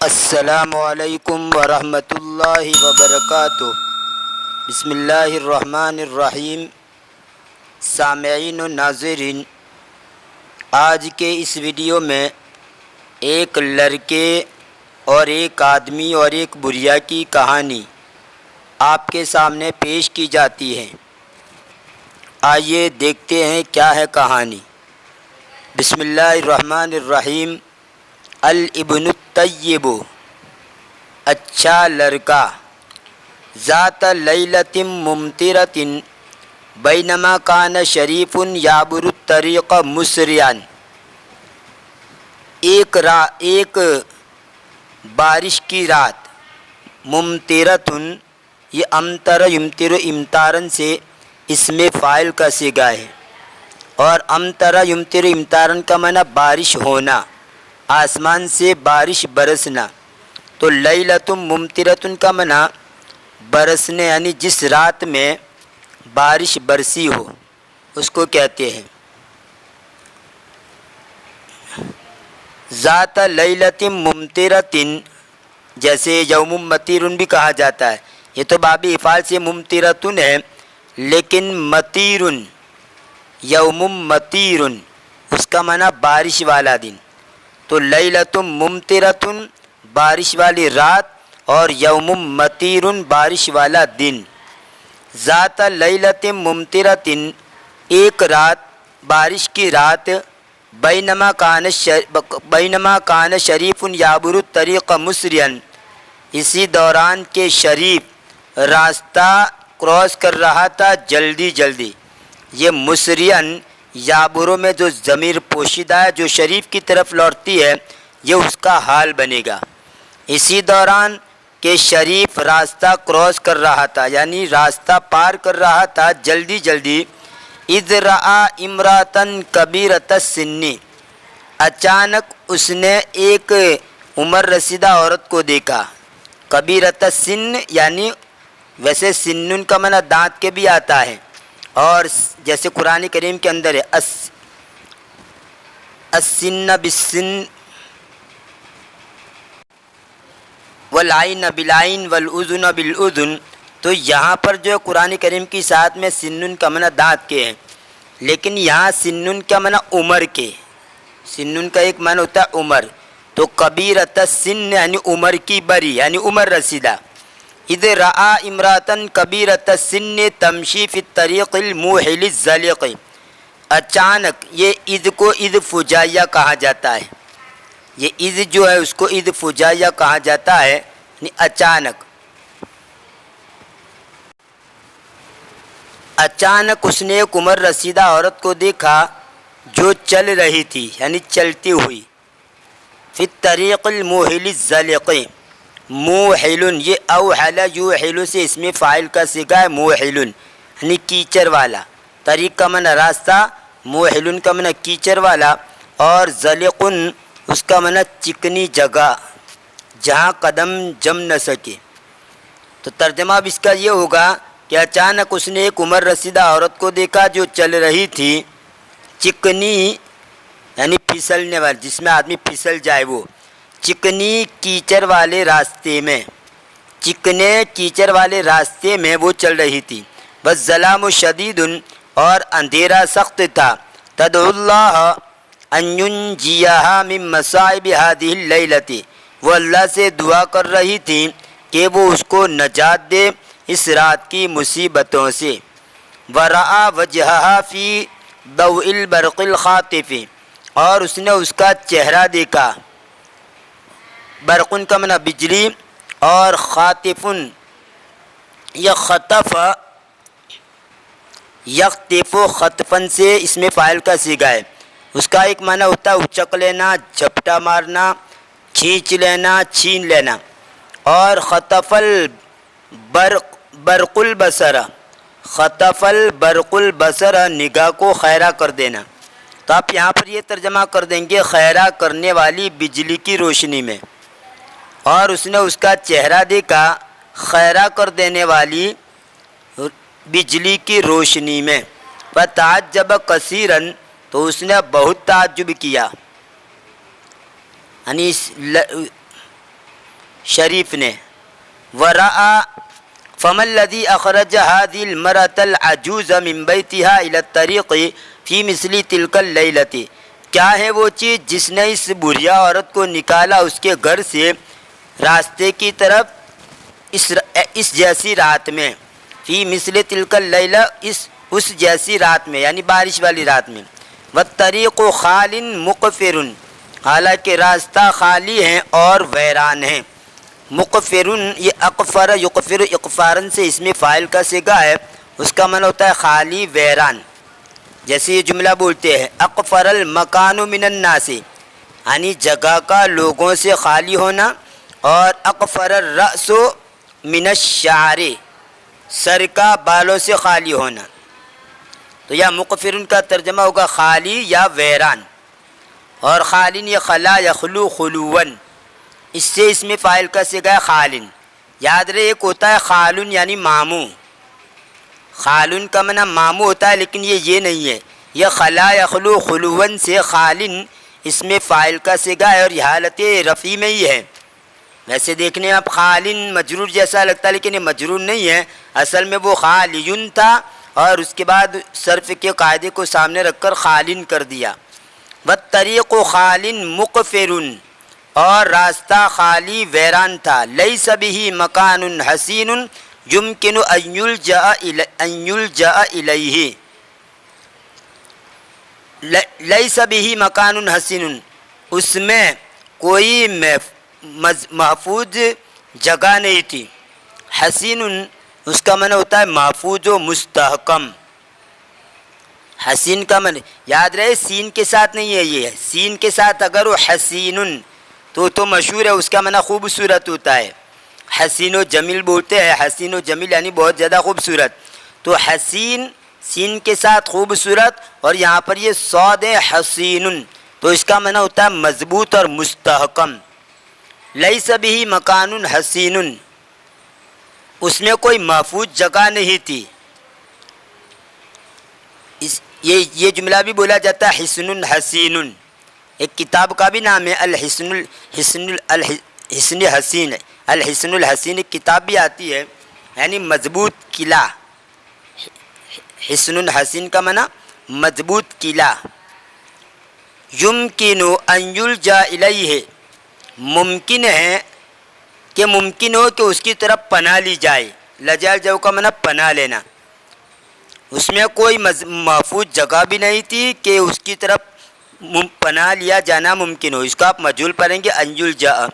السلام علیکم ورحمۃ اللہ وبرکاتہ۔ بسم اللہ الرحمن الرحیم۔ سامعین و ناظرین، آج کے اس ویڈیو میں ایک لڑکے اور ایک آدمی اور ایک بڑھیا کی کہانی آپ کے سامنے پیش کی جاتی ہے۔ آئیے دیکھتے ہیں کیا ہے کہانی۔ بسم اللہ الرحمن الرحیم۔ الابن الطیب، اچھا لڑکا۔ ذات لیلۃ ممطرۃ بینما کان شریف یعبر الطریق مسرعا۔ ایک بارش کی رات، ممطرۃ، یہ امطر یمطر امطارن سے اس میں فاعل کا صیغہ ہے، اور امطر یمطر امطارن کا معنی بارش ہونا، آسمان سے بارش برسنا۔ تو لیلۃ ممطرۃ کا معنی برسنے، یعنی جس رات میں بارش برسی ہو اس کو کہتے ہیں۔ ذات لیلۃ ممطرۃ، جیسے یوم مطیر بھی کہا جاتا ہے، یہ تو باب افعال سے ممطرۃ ہے، لیکن مطیر، یوم مطیر، اس کا معنی بارش والا دن۔ تو لیلۃ ممطرۃ بارش والی رات، اور یوم مطیر بارش والا دن۔ ذات لیلۃ ممطرۃ، ایک رات، بارش کی رات، بینما کان شریف یعبر الطریق مسرعا، اسی دوران کے شریف راستہ کراس کر رہا تھا جلدی جلدی۔ یہ مسرعا یعبروں میں جو ضمیر پوشیدہ ہے، جو شریف کی طرف لوٹتی ہے، یہ اس کا حال بنے گا۔ اسی دوران کہ شریف راستہ کراس کر رہا تھا، یعنی راستہ پار کر رہا تھا جلدی جلدی۔ اذ رأى امرأة کبیرۃ السن، اچانک اس نے ایک عمر رسیدہ عورت کو دیکھا۔ کبیرۃ السن یعنی ویسے سنن کا معنی دانت کے بھی آتا ہے، اور جیسے قرآن کریم کے اندر ہے السن بالسن والعین بالعین والاذن بالاذن، تو یہاں پر جو ہے قرآن کریم کی ساتھ میں سنن کا معنی دانت کے ہیں، لیکن یہاں سنن کا معنی عمر کے، سنن کا ایک معنی ہوتا ہے عمر۔ تو کبیرۃ السن یعنی عمر کی بڑی، یعنی عمر رسیدہ۔ اذ رأى امرأة کبیرۃ السن تمشی فی الطریق الموحل الزلق، اچانک، یہ اذ کو اذ فجائیہ کہا جاتا ہے، یہ اذ جو ہے اس کو اذ فجائیہ کہا جاتا ہے، یعنی اچانک۔ اچانک اس نے ایک عمر رسیدہ عورت کو دیکھا جو چل رہی تھی، یعنی چلتی ہوئی، فی الطریق الموحل الزلق، موحل، یہ اوحل یوحل سے اس میں فاعل کا صیغہ ہے، موحل یعنی کیچڑ والا، طریق کا معنی راستہ، موحل کا معنی کیچڑ والا، اور زلق اس کا معنی چکنی جگہ جہاں قدم جم نہ سکے۔ تو ترجمہ اب اس کا یہ ہوگا کہ اچانک اس نے ایک عمر رسیدہ عورت کو دیکھا جو چل رہی تھی چکنی، یعنی پھسلنے والی، جس میں آدمی پھسل جائے، وہ چکنی کیچڑ والے راستے میں، چکنے کیچڑ والے راستے میں وہ چل رہی تھی۔ والظلام شدید، اور اندھیرا سخت تھا۔ تدعو اللہ ان ینجیہا من مصائب ہذہ اللیلۃ، وہ اللہ سے دعا کر رہی تھی کہ وہ اس کو نجات دے اس رات کی مصیبتوں سے۔ ورأى وجہہا فی ضوء البرق الخاطف، اور اس نے اس کا چہرہ دیکھا، برقن کا معنی بجلی، اور خاطفن، یہ خطف، یخطف خطفن سے اس میں فاعل کا صیغہ ہے، اس کا ایک معنی ہوتا ہے اچک لینا، جھپٹا مارنا، کھینچ لینا، چھین لینا۔ اور خطف البرق البصر، خطف البرق البصر، نگاہ کو خیرہ کر دینا۔ تو آپ یہاں پر یہ ترجمہ کر دیں گے خیرہ کرنے والی بجلی کی روشنی میں، اور اس نے اس کا چہرہ دیکھا خیرہ کر دینے والی بجلی کی روشنی میں۔ فتعجب کثیراً، تو اس نے بہت تعجب کیا، یعنی شریف نے ورأى فما الذي أخرج هذه المرأة العجوز من بيتها إلى الطريق في مثل تلك الليلة، کیا ہے وہ چیز جس نے اس بڑھیا عورت کو نکالا اس کے گھر سے راستے کی طرف اس جیسی رات میں، فی مثل تلک اللیلہ اس جیسی رات میں یعنی بارش والی رات میں، والطریق خال مقفر، حالانکہ راستہ خالی ہیں اور ویران ہیں۔ مقفر یہ اقفر یقفر اقفارن سے اس میں فاعل کا صیغہ ہے، اس کا معنی ہوتا ہے خالی ویران۔ جیسے یہ جملہ بولتے ہیں اقفر المکان من الناس، یعنی جگہ کا لوگوں سے خالی ہونا، اور اقفر الرأس من الشعر، سر کا بالوں سے خالی ہونا۔ تو یا مقفرن کا ترجمہ ہوگا خالی یا ویران، اور خالن یہ خلا یخلو خلون، اس سے اس میں فاعل کا صیغہ ہے خالن۔ یاد رہے ایک ہوتا ہے خالن یعنی ماموں، خالن کا معنی ماموں ہوتا ہے، لیکن یہ نہیں ہے، یہ خلا یخلو خلون سے خالن اس میں فاعل کا صیغہ ہے اور یہ حالت رفعی میں ہی ہے۔ ویسے دیکھنے میں اب خالن مجرور جیسا لگتا ہے، لیکن یہ مجرور نہیں ہے، اصل میں وہ خالیون تھا اور اس کے بعد صرف کے قاعدے کو سامنے رکھ کر خالن کر دیا۔ والطریق خال مقفر، اور راستہ خالی ویران تھا، لیس بہ مکان حسین یمکن ان یلجأ الیہ، لیس بہ مکان حسین، اس میں کوئی محفوظ جگہ نہیں تھی۔ حسین اس کا معنی ہوتا ہے محفوظ و مستحکم۔ حسین کا معنی یاد رہے سین کے ساتھ نہیں ہے، یہ سین کے ساتھ اگر وہ حسین تو مشہور ہے، اس کا معنی خوبصورت ہوتا ہے۔ حسین و جمیل بولتے ہیں، حسین و جمیل یعنی بہت زیادہ خوبصورت، تو حسین سین کے ساتھ خوبصورت، اور یہاں پر یہ صاد حسین تو اس کا معنی ہوتا ہے مضبوط اور مستحکم۔ لیس بہ مکان حسین، اس میں کوئی محفوظ جگہ نہیں تھی۔ یہ جملہ بھی بولا جاتا ہے حسن حسین، ایک کتاب کا بھی نام ہے الحسن حسین، الحسن الحسین ایک کتاب بھی آتی ہے، یعنی مضبوط قلعہ۔ حسن الحسین کا معنی مضبوط قلعہ۔ یمکن ان یلجأ الیہ، ممکن ہے کہ ممکن ہو کہ اس کی طرف پناہ لی جائے، لجا جو کا معنی پناہ لینا، اس میں کوئی محفوظ جگہ بھی نہیں تھی کہ اس کی طرف پناہ لیا جانا ممکن ہو۔ اس کو آپ مجہول پڑھیں گے ان یلجأ،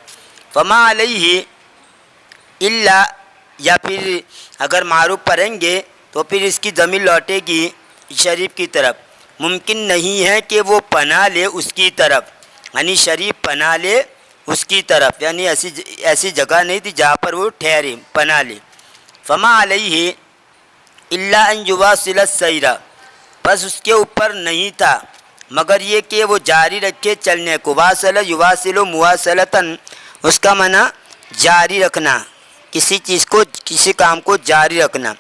فما علیہ الا، یا پھر اگر معروف پڑھیں گے تو پھر اس کی ضمیر لوٹے گی شریف کی طرف، ممکن نہیں ہے کہ وہ پناہ لے اس کی طرف، یعنی شریف پناہ لے اس کی طرف، یعنی ایسی جگہ نہیں تھی جہاں پر وہ ٹھہرے پناہ لے۔ فما علیہ الا ان یواصل السیر، بس اس کے اوپر نہیں تھا مگر یہ کہ وہ جاری رکھے چلنے کو۔ واصل یواصل مواصلتاً، اس کا معنی جاری رکھنا، کسی چیز کو کسی کام کو جاری رکھنا،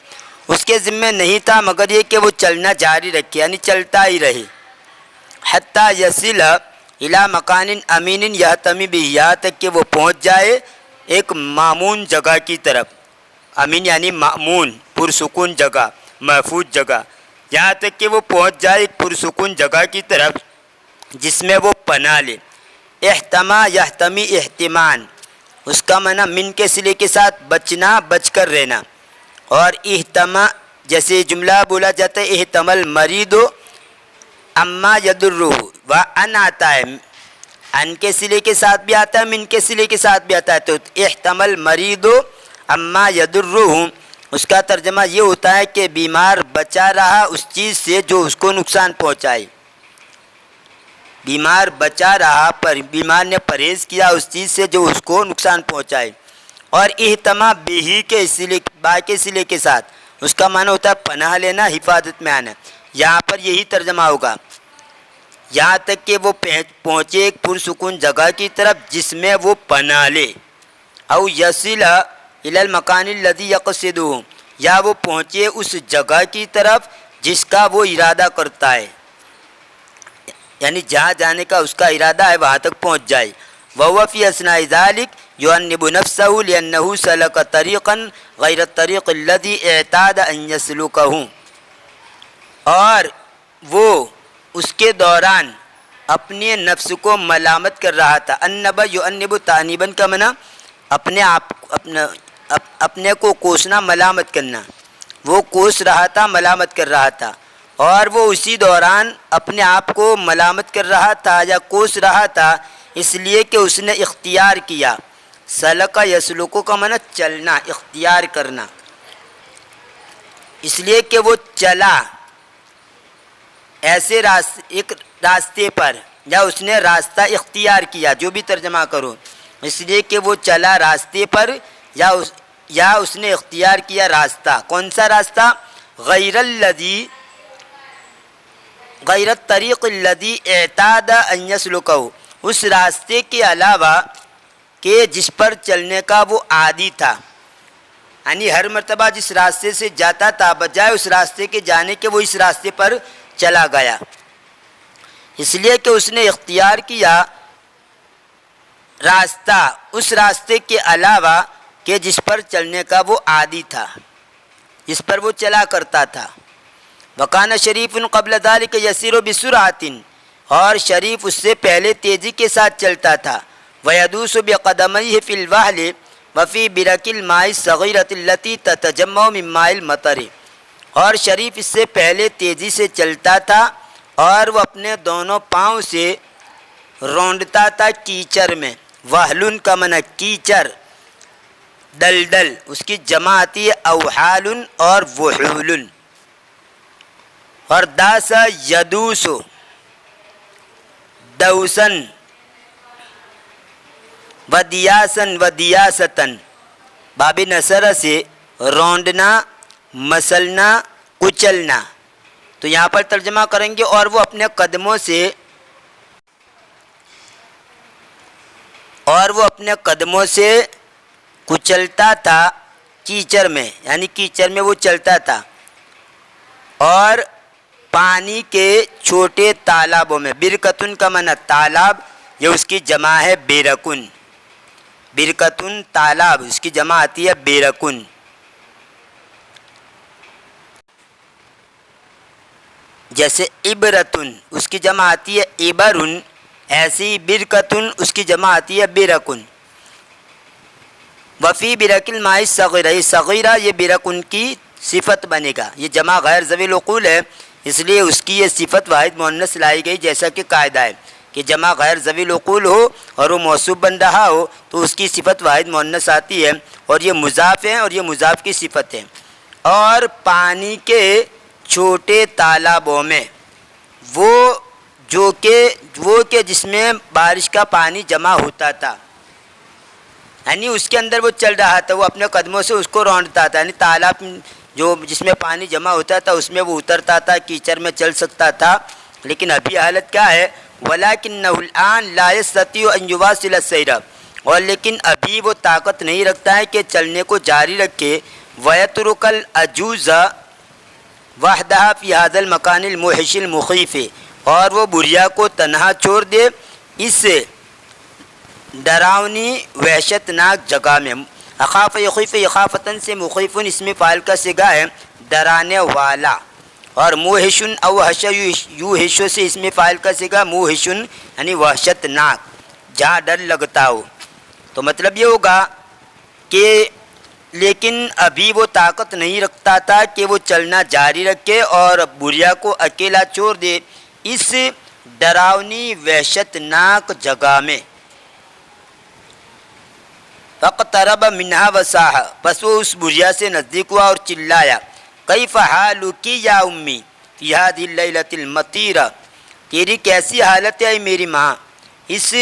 اس کے ذمہ نہیں تھا مگر یہ کہ وہ چلنا جاری رکھے، یعنی چلتا ہی رہے۔ حتی یصل الی مکان امین یحتمی بہ، یہاں تک کہ وہ پہنچ جائے ایک مامون جگہ کی طرف، امین یعنی مامون پرسکون جگہ، محفوظ جگہ، یہاں تک کہ وہ پہنچ جائے ایک پرسکون جگہ کی طرف جس میں وہ پناہ لے۔ احتما یحتمی احتمان، اس کا معنی من کے صلے کے ساتھ بچنا، بچ کر رہنا، اور احتما جیسے جملہ بولا جاتا ہے احتمل مریض اما یدرہ، وہ ان آتا ہے، ان کے صلے کے ساتھ بھی آتا ہے، من کے صلے کے ساتھ بھی آتا ہے، تو احتمل مریض اما یدرہ، اس کا ترجمہ یہ ہوتا ہے کہ بیمار بچا رہا اس چیز سے جو اس کو نقصان پہنچائے، بیمار بچا رہا پر بیمار نے پرہیز کیا اس چیز سے جو اس کو نقصان پہنچائے۔ اور احتما بہی کے صلے، با کے صلے کے ساتھ، اس کا معنی ہوتا ہے پناہ لینا، حفاظت میں آنا، یہاں پر یہی ترجمہ ہوگا، یہاں تک کہ وہ پہنچے ایک پرسکون جگہ کی طرف جس میں وہ پناہ لے۔ او یصل الی المکان الذی یقصدہ، یا وہ پہنچے اس جگہ کی طرف جس کا وہ ارادہ کرتا ہے، یعنی جہاں جانے کا اس کا ارادہ ہے وہاں تک پہنچ جائے۔ وهو في أثناء ذلك يؤنب نفسه لأنه سلك طريقا غير الطريق الذي اعتاد أن يسلكه، اور وہ اس کے دوران اپنے نفس کو ملامت کر رہا تھا۔ انب یؤنب تانیبن کا معنی اپنے کو کوسنا، ملامت کرنا۔ وہ کوس رہا تھا، ملامت کر رہا تھا، اور وہ اسی دوران اپنے آپ کو ملامت کر رہا تھا یا کوس رہا تھا اس لیے کہ اس نے اختیار کیا۔ سلک یسلکو کا معنی چلنا، اختیار کرنا، اس لیے کہ وہ چلا ایسے ایک راستے پر، یا اس نے راستہ اختیار کیا، جو بھی ترجمہ کرو، اس لیے کہ وہ چلا راستے پر یا اس نے اختیار کیا راستہ۔ کون سا راستہ؟ غیر الطریق الذی اعتاد ان یسلکہ، اس راستے کے علاوہ کہ جس پر چلنے کا وہ عادی تھا، یعنی ہر مرتبہ جس راستے سے جاتا تھا بجائے اس راستے کے جانے کے وہ اس راستے پر چلا گیا، اس لیے کہ اس نے اختیار کیا راستہ اس راستے کے علاوہ کہ جس پر چلنے کا وہ عادی تھا، جس پر وہ چلا کرتا تھا۔ وکان شریف قبل ذلک یسیر بسرعۃ، اور شریف اس سے پہلے تیزی کے ساتھ چلتا تھا۔ ویدوس بقدمیہ فی الوحل وفی برک الماء الصغیرۃ التی تتجمع من ماء المطر، اور شریف اس سے پہلے تیزی سے چلتا تھا اور وہ اپنے دونوں پاؤں سے رونڈتا تھا کیچڑ میں۔ وحلن کا معنی کیچڑ، دلدل، اس کی جمع آتی ہے اوحال اور وحول۔ اور داس یدوس، دوسن ودیاسن ودیاستن، باب نصر سے رونڈنا، مسلنا، کچلنا۔ تو یہاں پر ترجمہ کریں گے اور وہ اپنے قدموں سے کچلتا تھا کیچڑ میں، یعنی کیچڑ میں وہ چلتا تھا، اور پانی کے چھوٹے تالابوں میں۔ برکتن کا معنی تالاب، یہ اس کی جمع ہے بیرکن۔ برکتن تالاب، اس کی جمع آتی ہے بیرکن۔ جیسے عبرتن، اس کی جمع آتی ہے عبرن، ایسی برکتن اس کی جمع آتی ہے برکن۔ وفی برک الماء الصغیرہ، یہ صغیرہ یہ برکن کی صفت بنے گا، یہ جمع غیر ذوی العقول ہے، اس لیے اس کی یہ صفت واحد مؤنث لائی گئی، جیسا کہ قاعدہ ہے کہ جمع غیر ذوی العقول ہو اور وہ موصوف بن رہا ہو تو اس کی صفت واحد مؤنث آتی ہے، اور یہ مضاف ہے اور یہ مضاف کی صفت ہے۔ اور پانی کے چھوٹے تالابوں میں، وہ کہ جس میں بارش کا پانی جمع ہوتا تھا، یعنی اس کے اندر وہ چل رہا تھا، وہ اپنے قدموں سے اس کو رونڈتا تھا، یعنی تالاب جس میں پانی جمع ہوتا تھا اس میں وہ اترتا تھا، کیچڑ میں چل سکتا تھا۔ لیکن ابھی حالت کیا ہے؟ وَلَكِنَّهُ الْآنَ لَا يَسْتَطِيعُ أَن يُوَاصِلَ السَّيْرَ، اور لیکن ابھی وہ طاقت نہیں رکھتا ہے کہ چلنے کو جاری رکھے۔ وَيَتْرُكَ الْعَجُوزَ وَحْدَهَا فِي هَذَا الْمَكَانِ الْمُوحِشِ الْمُخِيفِ، اور وہ بڑھیا کو تنہا چھوڑ دے اس ڈراؤنی وحشت ناک جگہ میں۔ اخاف یخیف، اخافتن سے مخیفن اسم فاعل کا صیغہ ہے، ڈرانے والا، اور موحشن اوحش یوحش سے اسم فاعل کا صیغہ موحشن یعنی وحشت ناک، جہاں ڈر لگتا ہو۔ تو مطلب یہ ہوگا کہ لیکن ابھی وہ طاقت نہیں رکھتا تھا کہ وہ چلنا جاری رکھے اور بڑھیا کو اکیلا چھوڑ دے اس ڈراؤنی وحشت ناک جگہ میں۔ فاقترب منہا وصاح، پس وہ اس بڑھیا سے نزدیک ہوا اور چلایا، کیف حالکی یا امی فی ہذہ اللیلۃ المطیرہ، تیری کیسی حالت ہے میری ماں اس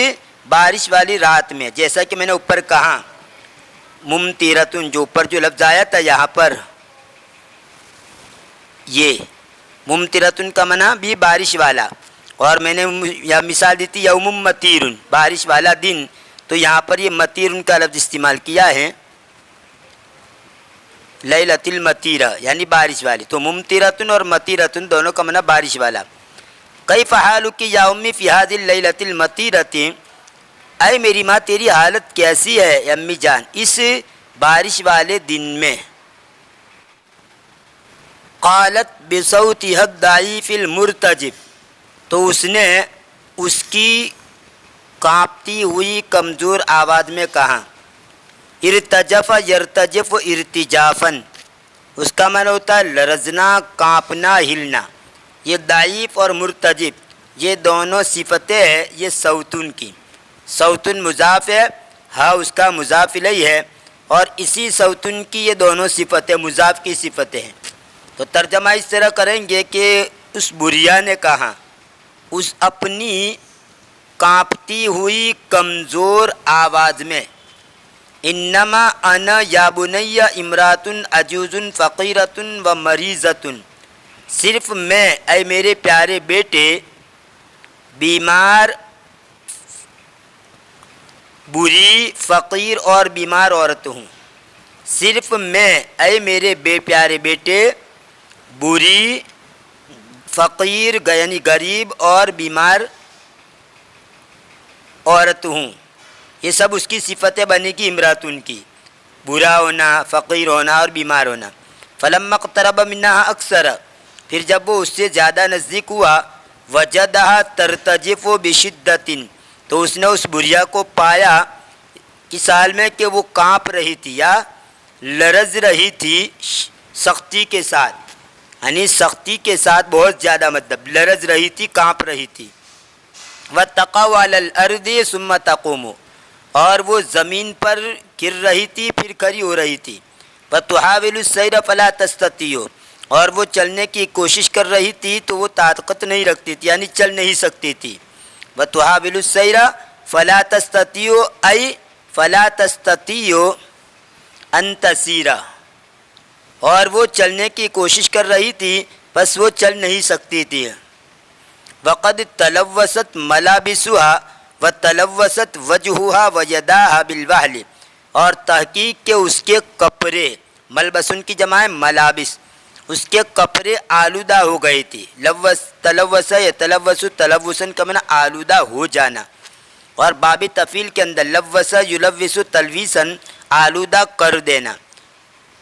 بارش والی رات میں۔ جیسا کہ میں نے اوپر کہا ممطرتن، جو اوپر جو لفظ آیا تھا یہاں پر یہ ممطرتن کا معنی بھی بارش والا، اور میں نے یہاں مثال دی تھی یوم مطیرن، بارش والا دن، تو یہاں پر یہ مطیرن کا لفظ استعمال کیا ہے، لیلۃ المطیرہ یعنی بارش والی۔ تو ممطرتن اور مطیرتن دونوں کا معنی بارش والا۔ کیف حالک یا امی فی ہذہ اللیلۃ المطیرۃ اے میری ماں تیری حالت کیسی ہے امی جان اس بارش والے دن میں؟ قالت بصوتها الضعیف المرتجف، تو اس نے اس کی کانپتی ہوئی کمزور آواز میں کہا، ارتجف یرتجف ارتجافن، اس کا معنی ہوتا ہے لرزنا، کانپنا، ہلنا۔ یہ ضعیف اور مرتجف یہ دونوں صفتیں ہیں یہ صوتن کی۔ صوتن مضاف ہے، ہاں اس کا مضاف الیہ ہے، اور اسی صوتن کی یہ دونوں صفتیں مضاف کی صفتیں ہیں۔ تو ترجمہ اس طرح کریں گے کہ اس بڑھیا نے کہا اس اپنی کانپتی ہوئی کمزور آواز میں، انما انا یا بنی امرات عجوز فقیرۃ و مریضۃ، صرف میں اے میرے پیارے بیٹے بیمار، بری، فقیر اور بیمار عورت ہوں۔ صرف میں اے میرے پیارے بیٹے بری، فقیر یعنی غریب اور بیمار عورت ہوں۔ یہ سب اس کی صفتیں بنے گی امراتن کی، برا ہونا، فقیر ہونا اور بیمار ہونا۔ فلما اقترب منها اکثر، پھر جب وہ اس سے زیادہ نزدیک ہوا، وجدها ترتجف بشدۃ، تو اس نے اس بڑھیا کو پایا اس حال میں کہ وہ کانپ رہی تھی یا لرز رہی تھی سختی کے ساتھ، یعنی سختی کے ساتھ بہت زیادہ، مطلب لرز رہی تھی، کانپ رہی تھی۔ وَتَقَوْا عَلَى الْأَرْضِ ثُمَّ تَقُومُ، اور وہ زمین پر گر رہی تھی پھر کھڑی ہو رہی تھی۔ وَتُحَاوِلُ السَّيْرَ فَلَا تَسْتَطِيعُ، اور وہ چلنے کی کوشش کر رہی تھی تو وہ طاقت نہیں رکھتی تھی، یعنی چل نہیں سکتی تھی۔ وَتُحَاوِلُ السَّيْرَ فَلَا تَسْتَطِيعُ أي فَلَا تَسْتَطِيعُ أَن تَسِيرَ، اور وہ چلنے کی کوشش کر رہی تھی بس وہ چل نہیں سکتی تھی۔ وقد تلوثت ملابسها وتلوثت وجهها ويداها بالوهل، اور تحقیق کے اس کے کپڑے، ملبسن کی جمع ہے ملابس، اس کے کپڑے آلودہ ہو گئی تھی۔ تلوث یتلوث تلوثن کا معنی آلودہ ہو جانا، اور باب تفعیل کے اندر لوث یلوث تلویثن آلودہ کر دینا،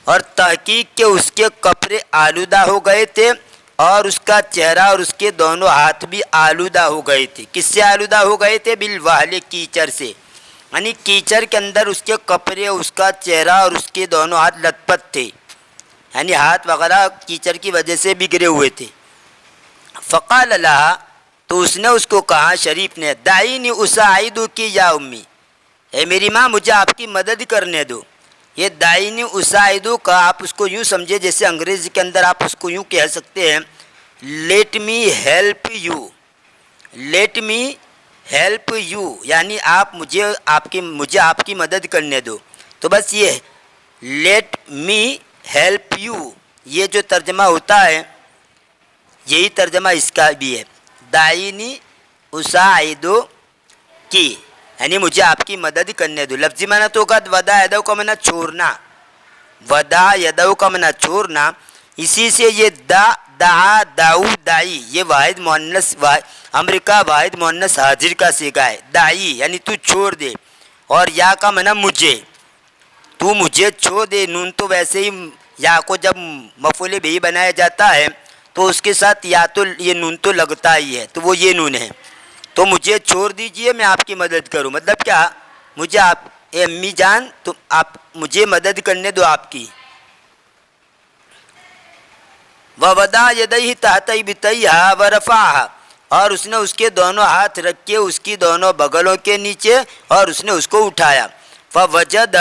اور تحقیق کے اس کے کپڑے آلودہ ہو گئے تھے اور اس کا چہرہ اور اس کے دونوں ہاتھ بھی آلودہ ہو گئے تھے۔ کس سے آلودہ ہو گئے تھے؟ بالوہل، کیچڑ سے، یعنی کیچڑ کے اندر اس کے کپڑے، اس کا چہرہ اور اس کے دونوں ہاتھ لت پت تھے، یعنی ہاتھ وغیرہ کیچڑ کی وجہ سے بگڑے ہوئے تھے۔ فقال لها، تو اس نے اس کو کہا شریف نے، دعینی اساعدک یا امی، اے میری ماں مجھے آپ کی مدد کرنے دو۔ یہ دعینی اساعدو کا آپ اس کو یوں سمجھے جیسے انگریزی کے اندر آپ اس کو یوں کہہ سکتے ہیں let me help you, let me help you, یعنی آپ مجھے آپ کی مدد کرنے دو۔ تو بس یہ لیٹ می ہیلپ یو، یہ جو ترجمہ ہوتا ہے یہی ترجمہ اس کا بھی ہے، دعینی اساعدو کی، یعنی مجھے آپ کی مدد کرنے دو۔ لفظی معنی تو ہوگا ودا یدو کا معنی چھوڑنا، ودا یدو کا معنی چھوڑنا، اسی سے یہ دعا داؤ دائی، یہ واحد مؤنث امر کا واحد مؤنث حاضر کا صیغہ ہے، دائی یعنی تو چھوڑ دے، اور یا کا معنی مجھے، تو مجھے چھوڑ دے۔ نون تو ویسے ہی یا کو جب مفعول بھی بنایا جاتا ہے تو اس کے ساتھ یا تو یہ نون تو لگتا ہی ہے، تو وہ یہ نون ہے۔ تو مجھے چھوڑ دیجئے میں آپ کی مدد کروں، مطلب کیا، مجھے آپ اے امی جان تو آپ مجھے مدد کرنے دو آپ کی۔ وَوَضَعَ يَدَيْهِ تَحْتَ إِبْطَيْهَا وَرَفَعَهَا، اور اس نے اس کے دونوں ہاتھ رکھ کے اس کی دونوں بغلوں کے نیچے اور اس نے اس کو اٹھایا۔ فَوَجَدَ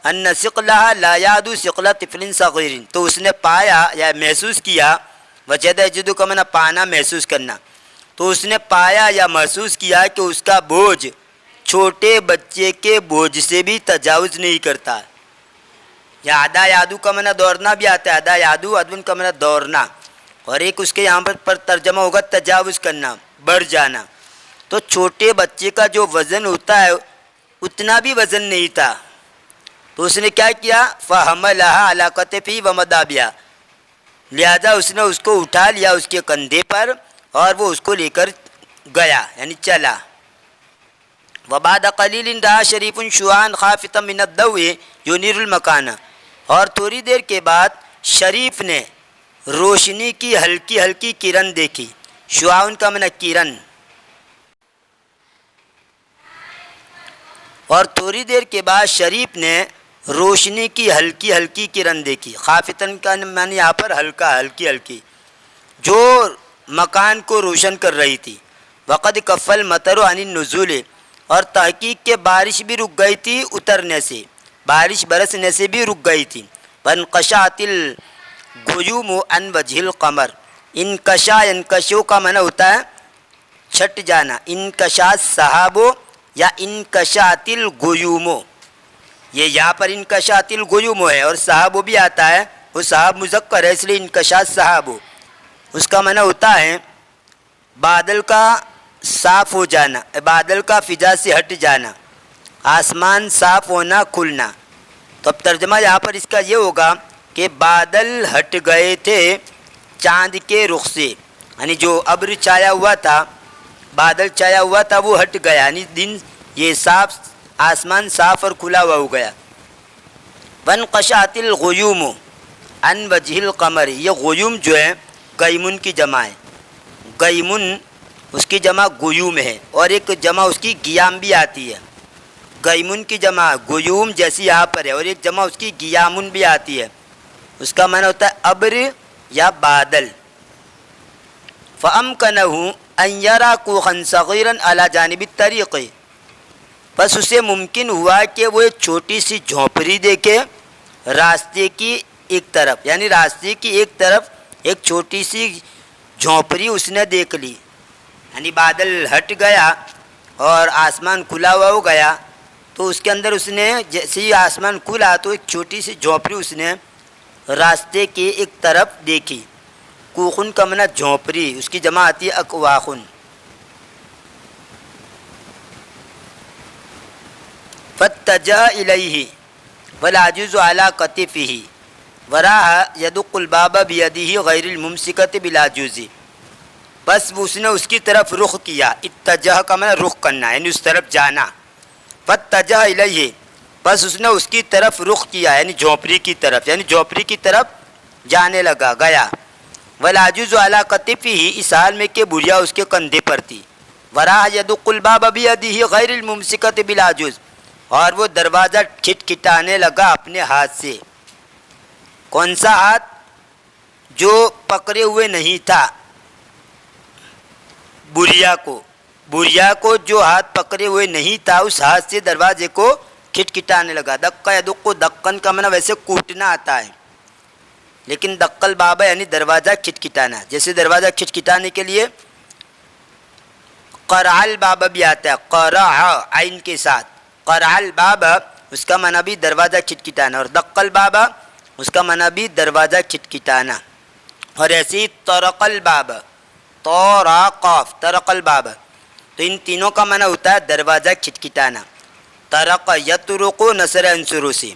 أَنَّ ثِقْلَهَا لَا يَعْدُ ثِقْلَ طِفْلٍ صَغِيرٍ، تو اس نے پایا یا محسوس کیا، وجد یجد کا معنی پانا، محسوس کرنا، تو اس نے پایا یا محسوس کیا کہ اس کا بوجھ چھوٹے بچے کے بوجھ سے بھی تجاوز نہیں کرتا۔ یا ادا یادو کا معنی دوڑنا بھی آتا ہے، ادا یادو ادون کا معنی دوڑنا، اور ایک اس کے یہاں پر ترجمہ ہوگا تجاوز کرنا، بڑھ جانا۔ تو چھوٹے بچے کا جو وزن ہوتا ہے اتنا بھی وزن نہیں تھا، تو اس نے کیا کیا، فَحَمَلَهَا عَلَى كَتِفِهِ وَمَضَىٰ بِهَا، لہذا اس نے اس کو اٹھا لیا اس کے کندھے پر اور وہ اس کو لے کر گیا، یعنی چلا۔ وبعد قلیل رہا شریف شعان خافتا من الضوء ینیر المکان، اور تھوڑی دیر کے بعد شریف نے روشنی کی ہلکی ہلکی کرن دیکھی. شعاعن کا معنی کرن. اور تھوڑی دیر کے بعد شریف نے روشنی کی ہلکی ہلکی کرن دیکھی. خافتن کا معنی یہاں پر ہلکا، ہلکی ہلکی، جو مکان کو روشن کر رہی تھی. وقد کف المطر عن النزول، اور تحقیق کے بارش بھی رک گئی تھی اترنے سے، بارش برسنے سے بھی رک گئی تھی. فانقشعت الغیوم عن وجه القمر. انکشا، انکشو کا معنی ہوتا ہے چھٹ جانا. انکشا السحاب یا انکشعت الغیوم، یہ یہاں پر انکشعت الغیوم ہے، اور صحاب بھی آتا ہے، وہ صحاب مذکر ہے اس لیے انکشا السحاب. اس کا معنی ہوتا ہے بادل کا صاف ہو جانا، بادل کا فضا سے ہٹ جانا، آسمان صاف ہونا، کھلنا. تو اب ترجمہ یہاں پر اس کا یہ ہوگا کہ بادل ہٹ گئے تھے چاند کے رخ سے، یعنی جو ابر چھایا ہوا تھا، بادل چھایا ہوا تھا، وہ ہٹ گیا، یعنی دن یہ صاف، آسمان صاف اور کھلا ہوا ہو گیا. وانقشعت الغیوم عن وجه القمر، یہ غیوم جو ہے گیمن کی جمع ہے. گیمن اس کی جمع غیوم ہے، اور ایک جمع اس کی گیام بھی آتی ہے. گیمن کی جمع غیوم جیسی یہاں پر ہے، اور ایک جمع اس کی گیامن بھی آتی ہے. اس کا معنی ہوتا ہے ابر یا بادل. فَأَمْكَنَهُ أَنْ يَرَى كُوخًا صَغِيرًا عَلَى جَانِبِ الطَّرِيقِ، بس اسے ممکن ہوا کہ وہ ایک چھوٹی سی جھونپڑی دیکھے راستے کی ایک طرف، یعنی راستے کی ایک طرف ایک چھوٹی سی جھونپڑی اس نے دیکھ لی. یعنی بادل ہٹ گیا اور آسمان کھلا ہوا ہو گیا، تو اس کے اندر اس نے جیسے ہی آسمان کھلا تو ایک چھوٹی سی جھونپڑی اس نے راستے کی ایک طرف دیکھی. کوخن کا معنی جھونپڑی، اس کی جمع آتی ہے اکواخن. فاتجہ الیہ والعجوز علی کتفہ وراہ یدق الباب بیدہ غیر الممسکۃ بالعجوز، بس اس نے اس کی طرف رخ کیا. اتجہ کا معنی رخ کرنا، یعنی اس طرف جانا. فاتجہ الیہ، بس اس نے اس کی طرف رخ کیا، یعنی جھونپڑی کی طرف، یعنی جھونپڑی کی طرف جانے لگا، گیا. والعجوز علی کتفہ، اس حال میں کہ بڑھیا اس کے کندھے پر تھی. وراہ یدق الباب بیدہ غیر الممسکۃ بالعجوز، اور وہ دروازہ کھٹکھٹانے لگا اپنے ہاتھ سے. کون سا ہاتھ؟ جو پکڑے ہوئے نہیں تھا بڑھیا کو جو ہاتھ پکڑے ہوئے نہیں تھا، اس ہاتھ سے دروازے کو کھٹکھٹانے لگا. دقہ یدق، دقن کا معنی ویسے کوٹنا آتا ہے، لیکن دقل بابا یعنی دروازہ کھٹکھٹانا. جیسے دروازہ کھٹکھٹانے کے لیے قرع الباب بھی آتا ہے، قرع عین کے ساتھ. قرع الباب اس کا معنی بھی دروازہ کھٹکھٹانا، اور دق الباب اس کا معنی بھی دروازہ کھٹکھٹانا. اور ایسے ہی طرق الباب، طرق، طرق الباب، تو ان تینوں کا معنی ہوتا ہے دروازہ کھٹکھٹانا. طرق یطرق نصر عنصروں سے،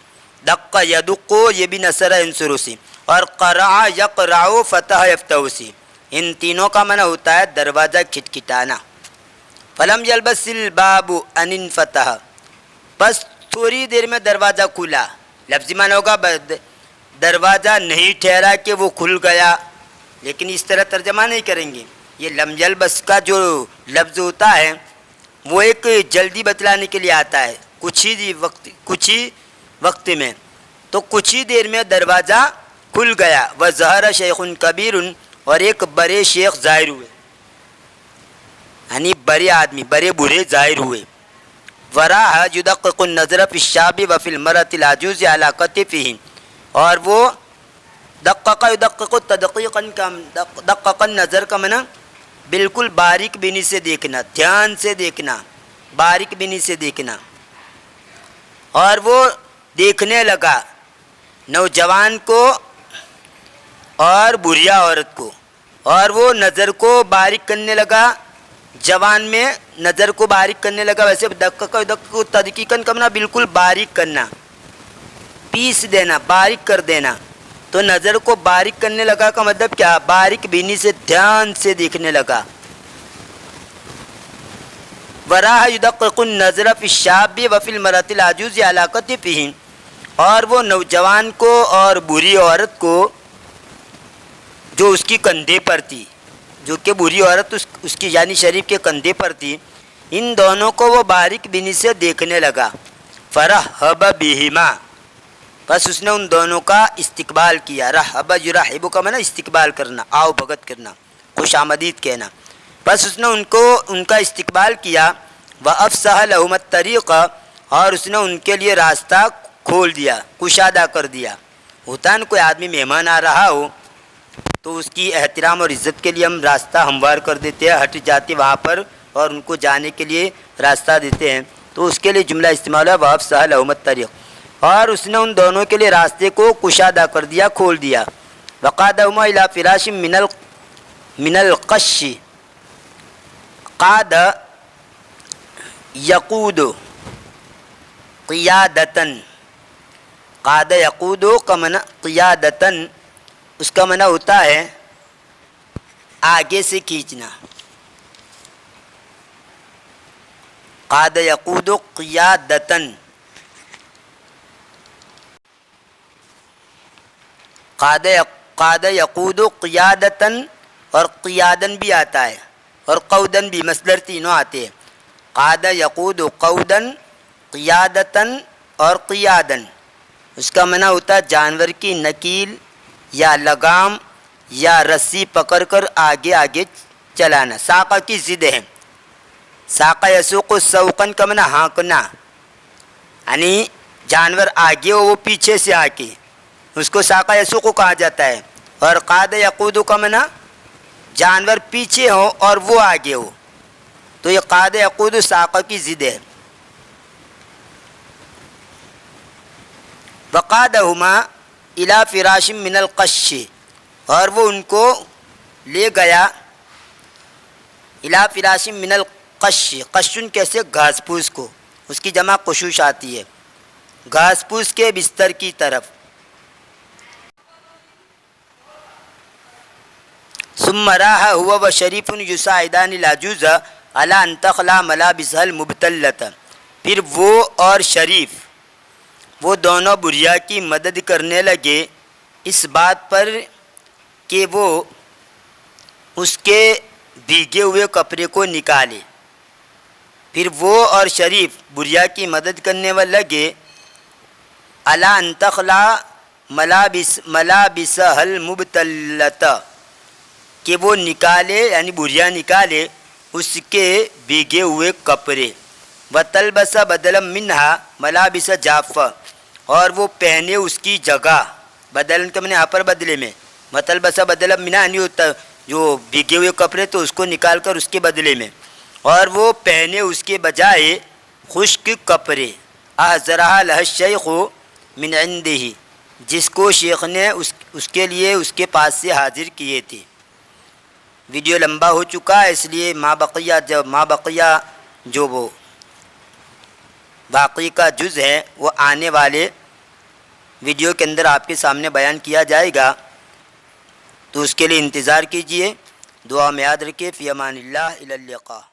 دق یدق یہ بھی نصر عنصروں سے، اور قرع یقرع فتح یفتح سے، ان تینوں کا معنی ہوتا ہے دروازہ کھٹکھٹانا. فلم یلبس الباب ان انفتح، بس تھوڑی دیر میں دروازہ کھلا. لفظی معنی ہوگا دروازہ نہیں ٹھہرا کہ وہ کھل گیا، لیکن اس طرح ترجمہ نہیں کریں گے. یہ لم یلبس کا جو لفظ ہوتا ہے وہ ایک جلدی بتلانے کے لیے آتا ہے، کچھ ہی وقت میں. تو کچھ ہی دیر میں دروازہ کھل گیا. وظہر شیخ کبیر، اور ایک بڑے شیخ ظاہر ہوئے، یعنی بڑے آدمی، بڑے بوڑھے ظاہر ہوئے. وراہ یدقق النظر فی الشاب وفی المرأة العجوز علی کتفہ، اور وہ دقق یدقق تدقیقا، دقق النظر کا معنی بالکل باریک بینی سے دیکھنا، دھیان سے دیکھنا، باریک بینی سے دیکھنا. اور وہ دیکھنے لگا نوجوان کو اور بڑھیا عورت کو، اور وہ نظر کو باریک کرنے لگا، جوان میں نظر کو باریک کرنے لگا. ویسے دقق تدقیقاً کرنا بالکل باریک کرنا، پیس دینا، باریک کر دینا. تو نظر کو باریک کرنے لگا کا مطلب کیا؟ باریک بینی سے دھیان سے دیکھنے لگا. وراہ یدقق النظر فی الشاب وفی المرأۃ العجوز علی کتفہ، اور وہ نوجوان کو اور بوڑھی عورت کو جو اس کی کندھے پر تھی، جو کہ بوڑھی عورت اس کی یعنی شریف کے کندھے پر تھی، ان دونوں کو وہ باریک بینی سے دیکھنے لگا۔ فرحب بہما، بس اس نے ان دونوں کا استقبال کیا۔ رحب یرحب کا معنی استقبال کرنا، آؤ بھگت کرنا، خوش آمدید کہنا۔ بس اس نے ان کا استقبال کیا۔ وافسح لہم الطریق، اور اس نے ان کے لیے راستہ کھول دیا، کشادہ کر دیا۔ ہوتا ہے نا کوئی آدمی مہمان آ رہا ہو تو اس کی احترام اور عزت کے لیے ہم راستہ ہموار کر دیتے ہیں، ہٹ جاتے وہاں پر اور ان کو جانے کے لیے راستہ دیتے ہیں، تو اس کے لیے جملہ استعمال ہے وافسح لہم الطریق، اور اس نے ان دونوں کے لیے راستے کو کشادہ کر دیا، کھول دیا۔ وقادہما الی فراش من القش، قاد یقود قیادتن، قاد یقود کا معنی قیادتن، اس کا معنی ہوتا ہے آگے سے کھینچنا۔ قاد یقود قیادتن، قاد یقود قیادتن، اور قیادن بھی آتا ہے اور قودن بھی، مصدر تینوں آتے ہیں۔ قاد یقود قودن، قیادتن اور قیادن، اس کا معنی ہوتا ہے جانور کی نکیل یا لگام یا رسی پکڑ کر آگے آگے چلانا۔ ساقہ کی ضد ہے، ساقہ یسوق سوقن کا معنی ہانکنا، یعنی جانور آگے ہو وہ پیچھے سے آ کے، اس کو ساقہ یسوق کہا جاتا ہے۔ اور قاد یقود کا معنی جانور پیچھے ہو اور وہ آگے ہو، تو یہ قاد یقود ساقہ کی ضد ہے۔ وقادہما الی فراش من القش، اور وہ ان کو لے گیا الی فراش من القش، قشن کیسے گھاس پھوس کو، اس کی جمع قشوش آتی ہے، گھاس پھوس کے بستر کی طرف۔ ثم راح هو وشریف یساعدان العجوز علی ان تخلع ملابسها المبتلۃ، پھر وہ اور شریف وہ دونوں بڑھیا کی مدد کرنے لگے اس بات پر کہ وہ اس کے بھیگے ہوئے کپڑے کو نکالے۔ پھر وہ اور شریف بڑھیا کی مدد کرنے والے لگے علی ان تخلع ملابسها المبتلۃ، کہ وہ نکالے یعنی بڑھیا نکالے اس کے بھیگے ہوئے کپڑے۔ وتلبس بدلا منها ملابس جافہ، اور وہ پہنے اس کی جگہ، بدلن کا میں نے یہاں پر بدلے میں، وتلبس بدلا منها نہیں ہوتا جو بھیگے ہوئے کپڑے تو اس کو نکال کر اس کے بدلے میں، اور وہ پہنے اس کے بجائے خشک کپڑے۔ احضرها له الشیخ من عنده، جس کو شیخ نے اس کے لیے اس کے پاس سے حاضر کیے تھے۔ ویڈیو لمبا ہو چکا ہے، اس لیے ما بقیہ جو وہ باقی کا جز ہے وہ آنے والے ویڈیو کے اندر آپ کے سامنے بیان کیا جائے گا، تو اس کے لیے انتظار کیجئے۔ دعا میں یاد رکھیں۔ فی امان اللہ، الی اللقاء۔